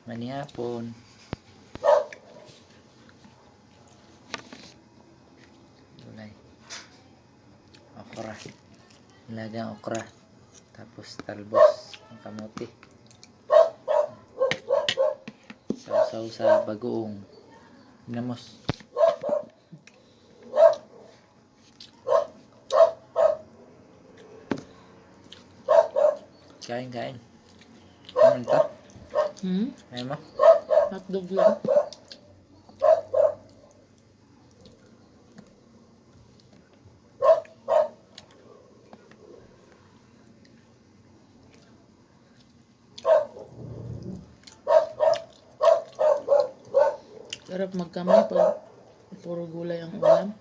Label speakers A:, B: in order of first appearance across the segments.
A: Manihapon. Gulay. Okra. Nilagang okra. Tapos talbos ng kamote. Sausaw sa bagoong. Ginamos. Kain. Ano ito? Ayaw mo?
B: Hotdog lang. Sarap magkamay pag puro gulay ang ulam.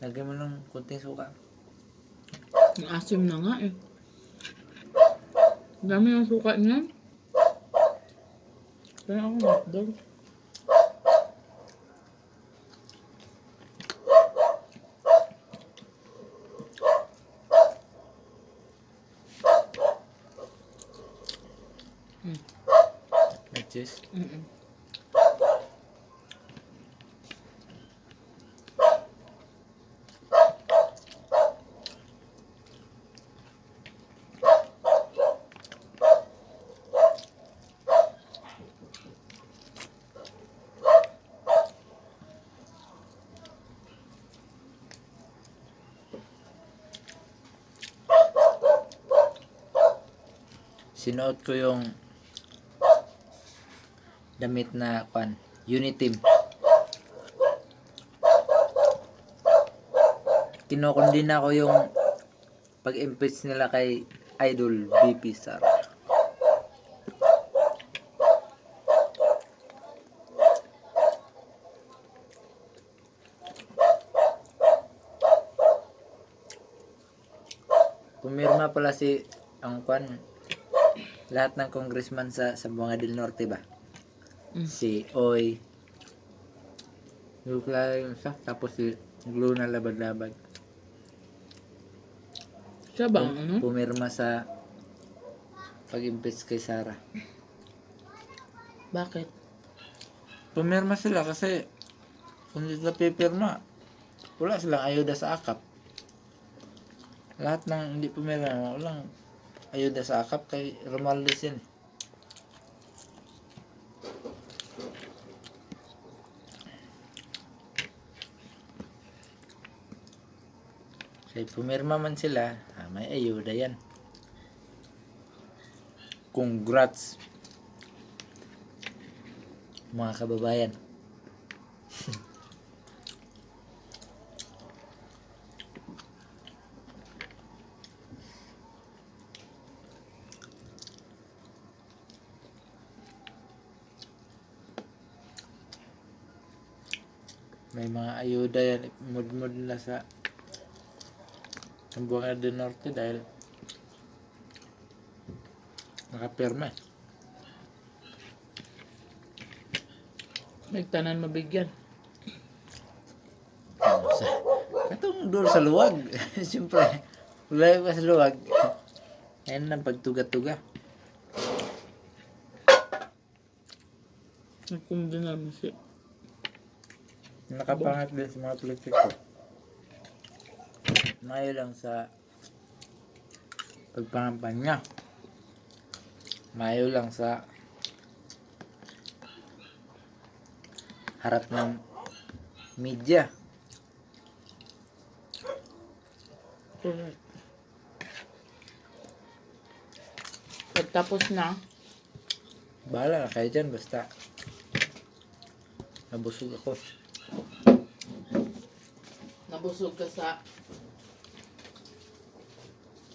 A: Lagyan mo ng kunting suka.
B: Ang asim na nga eh. Dami ang suka niyan. Kaya ako hotdog.
A: May cheese. Sinuot ko yung damit na Uniteam. Kinokondin ako yung pag-impeach nila kay Idol BP Sara. Pumirma pala si lahat ng congressman sa Zamboanga del Norte ba? Si Oy, yung isa, tapos si Luna Labad-Labad.
B: Siya ba ang ano?
A: Pumirma sa pag-impeach kay Sara.
B: Bakit?
A: Pumirma sila kasi kung hindi sila pipirma, wala silang ayuda sa akap. Lahat ng hindi pumirma, walang ayuda sa akap kay Romualdez yan. Kasi pumirma man sila, may ayuda yan. Congrats mga kababayan. May mga ayuda yan, mud-mud na sa Zamboanga del Norte dahil nakapirma.
B: May tanan mabigyan.
A: Katong doon sa luwag. Siyempre, wala pa sa luwag. Ayan ang pagtuga-tuga.
B: Nagkundi namin siya.
A: Nakapangat din sa mga politiko. Mayo lang sa pagpangampanya. Mayo lang sa harap ng media.
B: Correct. Pagtapos na,
A: Bahala na kayo dyan, basta nabusog ako.
B: nabusog ka sa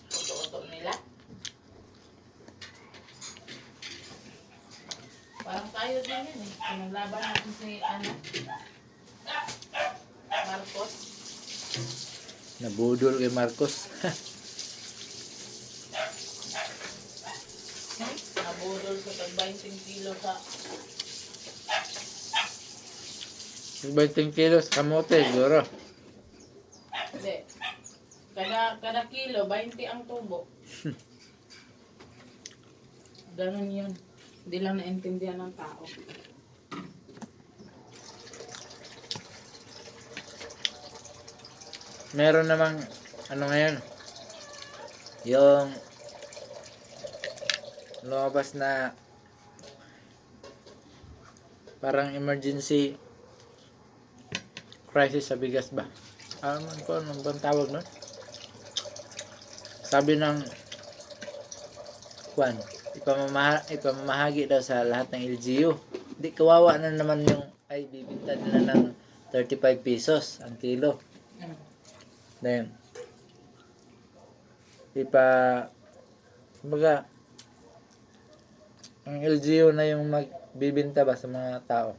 B: oto-oto nila. Parang tayo din yan eh. Pinaglaban natin si Marcos.
A: Nabudol kay Marcos.
B: Nabudol sa tag 20 kilo sa
A: 20 kilos kamote, siguro.
B: hindi. Kada kilo, 20 ang tubo. Ganun yun. Hindi lang naintindihan ng tao.
A: Meron namang, ano ngayon, yung lumabas na parang emergency crisis sa bigas ba? Ano bang tawag nun? Sabi ng Kwan, ipamamahagi daw sa lahat ng LGU. Di kawawa na naman yung ay bibinta nila ng 35 pesos ang kilo. Then, kumbaga, ang LGU na yung magbibinta ba sa mga tao.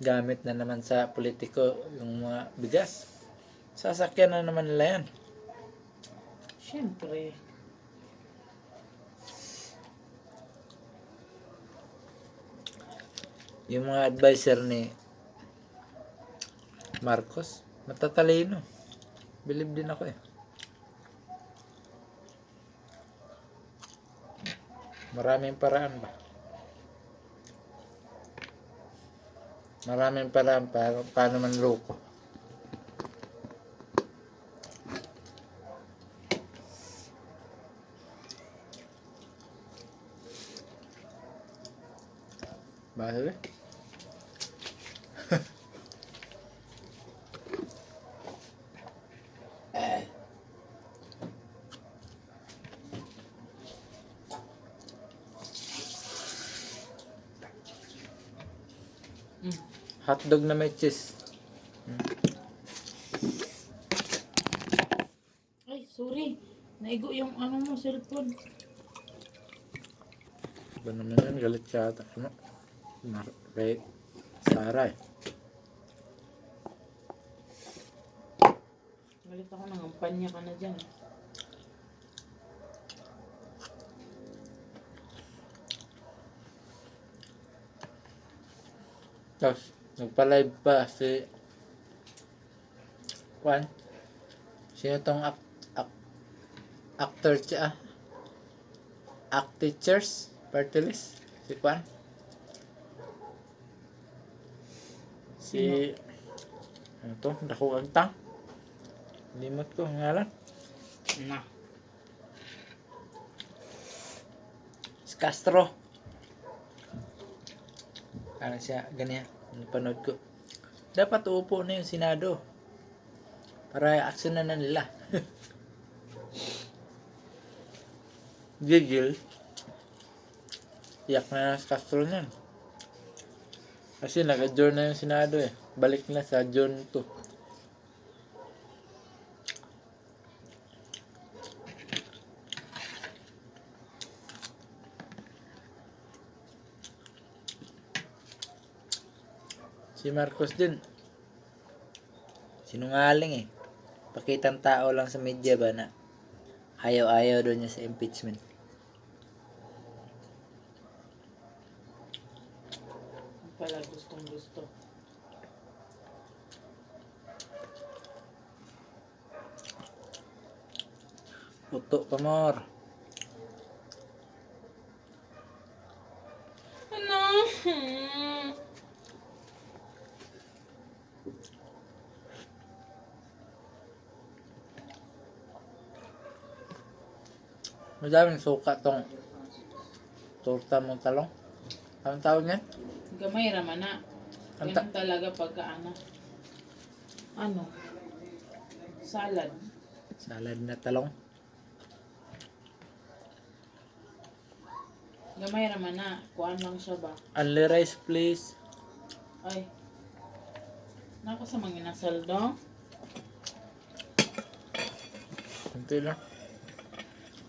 A: Gamit na naman sa politiko yung mga bigas. Sasakyan na naman nila yan.
B: Siyempre.
A: Yung mga advisor ni Marcos, matatalino. Believe din ako eh. Maraming paraan ba? Maraming paraan para paano manloko. Bakit? Hotdog na may cheese.
B: Ay, sorry. Naigo yung ano mo, cellphone.
A: Ba naman yan? Galit siya ata. Ano? Kay Sarah eh.
B: Galit ako, nangampanya ka na dyan.
A: Tapos, nagpa-live pa si Kwan. Sino tong actor siya? Teachers? Party list? Si Kwan? Si... Ano to? Dako agtang? Limot ko ang ngalan.
B: Na.
A: Si Castro. Ano siya? Ganyan. Napanood ko. Dapat uupo na yung Senado. Para aksyon na nila. Gigil. Iyak na si Castro niyan. Kasi nag-adjourn na yung Senado eh. Balik na sa June 2. Si Marcos din. Sinungaling eh. Pakitang tao lang sa media ba na ayaw-ayaw doon niya sa impeachment.
B: Pala gustong gusto.
A: Uto pa more.
B: Ano?
A: Madaming suka tong torta mong talong. Anong tawag niyan?
B: Gamay raman na.
A: Ang
B: Ganun talaga pagka ano? Salad.
A: Salad na talong.
B: Gamay raman na. Kuan lang siya ba?
A: Only rice please.
B: Ay. Nako sa mga nasaldo.
A: Kunti lang.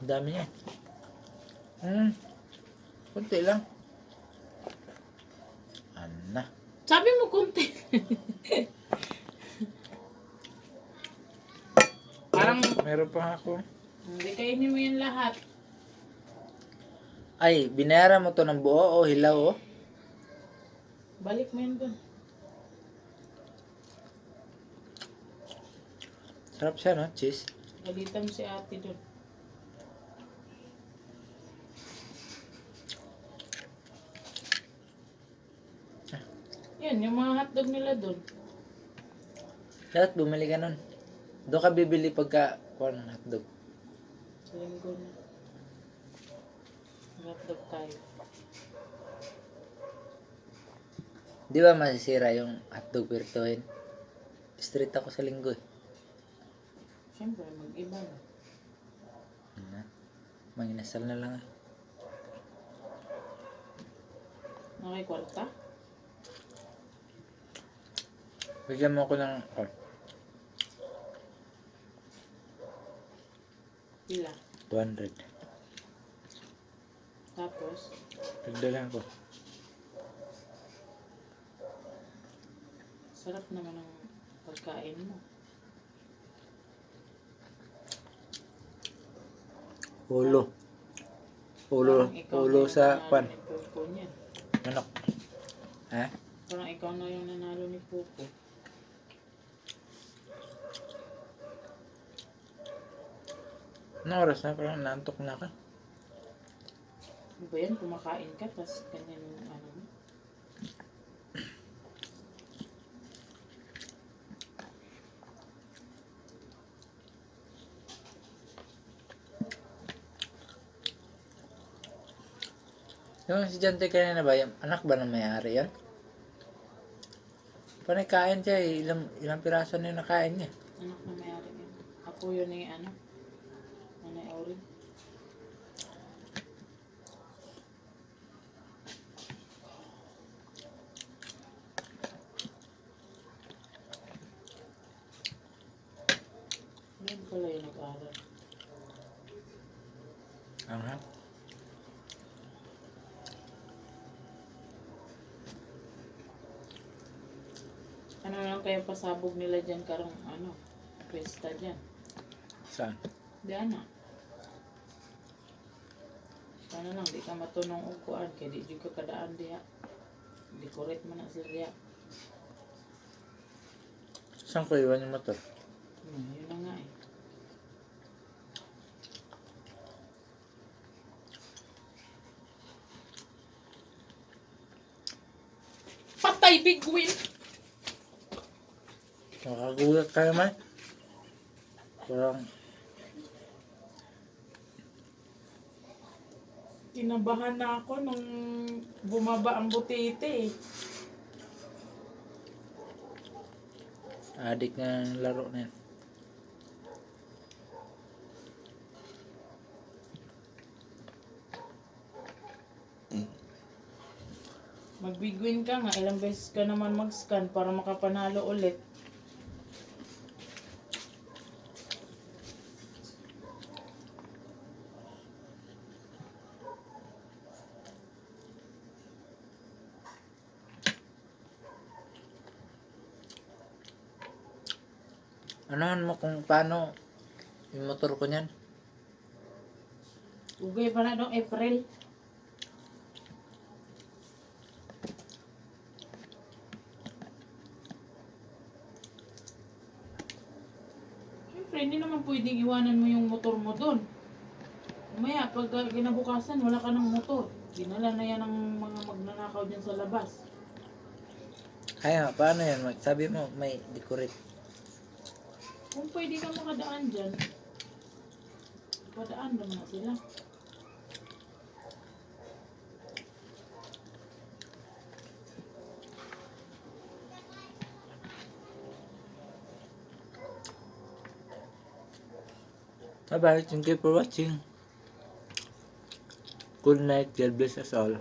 A: Ang dami niya. Kunti lang. Ana.
B: Sabi mo konti. Parang
A: Meron pa ako.
B: hindi kainin mo yan lahat.
A: Ay, binayaran mo to ng buo o hilaw oh.
B: Balik mo yun dun.
A: Sarap siya, no? Cheese.
B: Galitan si ate doon. Yan, yung mga hotdog nila doon.
A: Dapat bumili ka nun. Doon ka bibili pagka kuha ng hotdog.
B: Sa linggo na. Hotdog tayo.
A: Di ba masisira yung hotdog pirtuhin? Street ako sa linggo eh.
B: Siyempre, mag-iba na.
A: Manginasal na lang eh.
B: Nakikwarta?
A: Bigyan mo ako ng... Oh,
B: Pila.
A: 200.
B: Tapos,
A: Nagdalan ko.
B: sarap naman ang pagkain mo.
A: Ulo. Ulo.
B: Parang ikaw
A: Ulo
B: na yung
A: sa
B: nanalo
A: pan.
B: ni Pupo niyan.
A: Manok. Ha?
B: Parang ikaw na yung nanalo ni Pupo.
A: Anong oras na? Parang naantok na ka.
B: Ano ba yan? Kumakain ka, tapos ganyan yung ano mo.
A: Yung si Jante kanina ba? Yung anak ba na may-ari yan? Panay kain siya eh. Ilang piraso na yung nakain niya.
B: Anak na mayari yan. Ako yun yung ano. Nanay Aurin. Yan pala yung nag-aral.
A: Aha.
B: Ano lang kaya pasabog nila dyan karong ano, pesta dyan.
A: Saan?
B: Diyan na. Sana lang, di ka matunong upuan, kaya di juga kadaan diya. Decorate mo na sila diya.
A: Saan ko iwan yung motor?
B: Yun na nga eh. Patay, Big Win!
A: Makagulat ka naman. Parang
B: Kinabahan na ako nung bumaba ang butite eh.
A: adik na ng laro na yan.
B: Mag-big win ka nga, ilang beses ka naman mag-scan para makapanalo ulit.
A: Anohan mo kung paano yung motor ko niyan?
B: Ugay pa na dong April. Siyempre, hindi naman pwedeng iwanan mo yung motor mo doon. Umaya, pag ginabukasan, wala ka ng motor. Dinala na yan ng mga magnanakaw dyan sa labas.
A: Kaya paano yan? Sabi mo may decorate.
B: Kung pwede ka makadaan dyan, padaan naman na sila.
A: Bye bye. Thank you for watching. Good night. God bless us all.